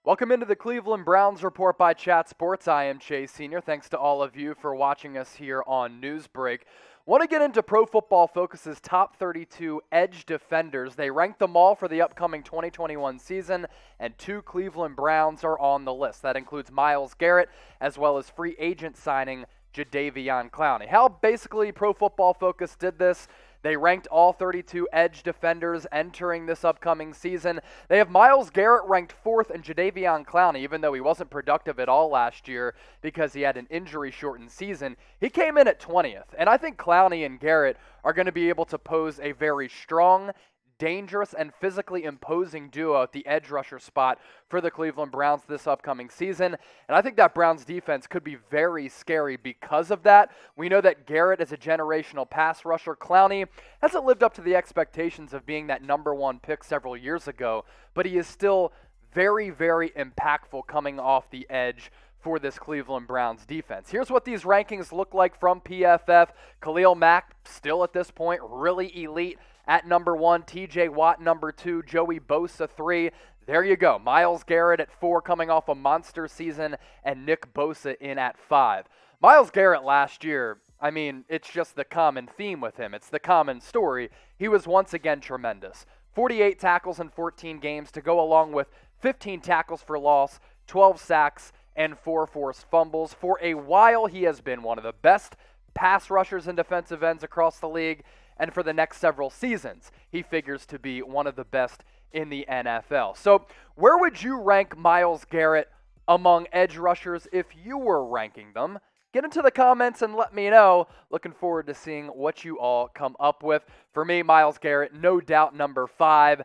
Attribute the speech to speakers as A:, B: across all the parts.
A: Welcome into the Cleveland Browns Report by Chat Sports. I am Chase Sr. Thanks to all of you for watching us here on Newsbreak. Want to get into Pro Football Focus's top 32 edge defenders. They ranked them all for the upcoming 2021 season, and 2 Cleveland Browns are on the list. That includes Myles Garrett, as well as free agent signing Jadeveon Clowney. How basically Pro Football Focus did this: they ranked all 32 edge defenders entering this upcoming season. They have Myles Garrett ranked 4th and Jadeveon Clowney, even though he wasn't productive at all last year because he had an injury-shortened season, he came in at 20th. And I think Clowney and Garrett are going to be able to pose a very strong, dangerous, and physically imposing duo at the edge rusher spot for the Cleveland Browns this upcoming season. And I think that Browns defense could be very scary because of that. We know that Garrett is a generational pass rusher. Clowney hasn't lived up to the expectations of being that number 1 pick several years ago, but he is still very, very impactful coming off the edge for this Cleveland Browns defense. Here's what these rankings look like from PFF. Khalil Mack, still at this point, really elite at number 1, TJ Watt number 2, Joey Bosa 3. There you go. Myles Garrett at 4 coming off a monster season, and Nick Bosa in at 5. Myles Garrett last year, I mean, it's just the common theme with him. It's the common story. He was once again tremendous. 48 tackles in 14 games to go along with 15 tackles for loss, 12 sacks, and 4 forced fumbles. For a while, he has been one of the best pass rushers and defensive ends across the league. And for the next several seasons, he figures to be one of the best in the NFL. So where would you rank Myles Garrett among edge rushers if you were ranking them? Get into the comments and let me know. Looking forward to seeing what you all come up with. For me, Myles Garrett, no doubt number 5.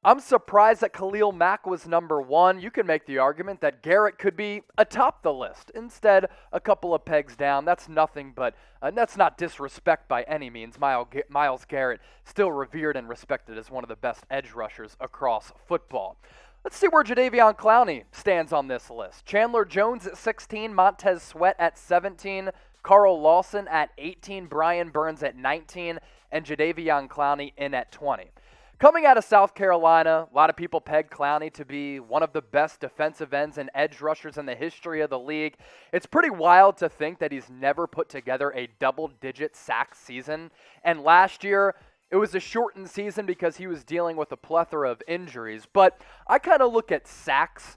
A: I'm surprised that Khalil Mack was number 1. You can make the argument that Garrett could be atop the list. Instead, a couple of pegs down. That's nothing but, that's not disrespect by any means. Myles Garrett, still revered and respected as one of the best edge rushers across football. Let's see where Jadeveon Clowney stands on this list. Chandler Jones at 16, Montez Sweat at 17, Carl Lawson at 18, Brian Burns at 19, and Jadeveon Clowney in at 20. Coming out of South Carolina, a lot of people peg Clowney to be one of the best defensive ends and edge rushers in the history of the league. It's pretty wild to think that he's never put together a double-digit sack season. And last year, it was a shortened season because he was dealing with a plethora of injuries. But I kind of look at sacks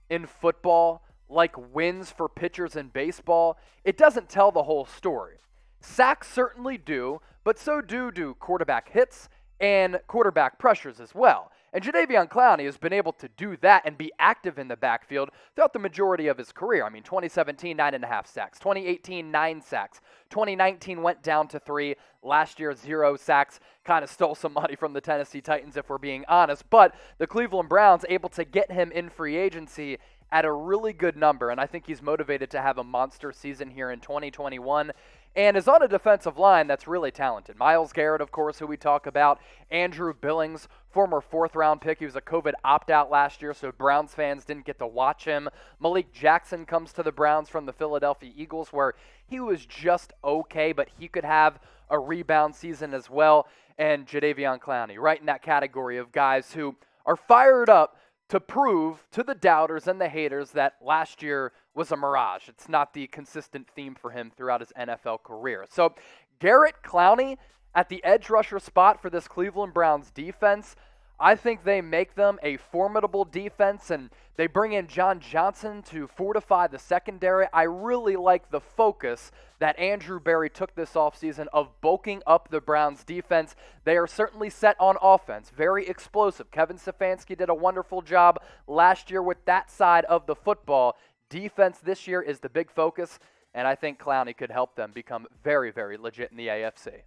A: in football like wins for pitchers in baseball. It doesn't tell the whole story. Sacks certainly do, but so do quarterback hits and quarterback pressures as well. And Jadeveon Clowney has been able to do that and be active in the backfield throughout the majority of his career. I mean, 2017, 9.5 sacks. 2018, 9 sacks. 2019 went down to 3. Last year, 0 sacks. Kind of stole some money from the Tennessee Titans, if we're being honest. But the Cleveland Browns able to get him in free agency at a really good number, and I think he's motivated to have a monster season here in 2021. And is on a defensive line that's really talented. Myles Garrett, of course, who we talk about. Andrew Billings, former 4th-round pick. He was a COVID opt-out last year, so Browns fans didn't get to watch him. Malik Jackson comes to the Browns from the Philadelphia Eagles, where he was just okay, but he could have a rebound season as well. And Jadeveon Clowney, right in that category of guys who are fired up to prove to the doubters and the haters that last year was a mirage. It's not the consistent theme for him throughout his NFL career. So Garrett, Clowney at the edge rusher spot for this Cleveland Browns defense, I think they make them a formidable defense, and they bring in John Johnson to fortify the secondary. I really like the focus that Andrew Berry took this offseason of bulking up the Browns defense. They are certainly set on offense, very explosive. Kevin Stefanski did a wonderful job last year with that side of the football. Defense this year is the big focus, and I think Clowney could help them become very, very legit in the AFC.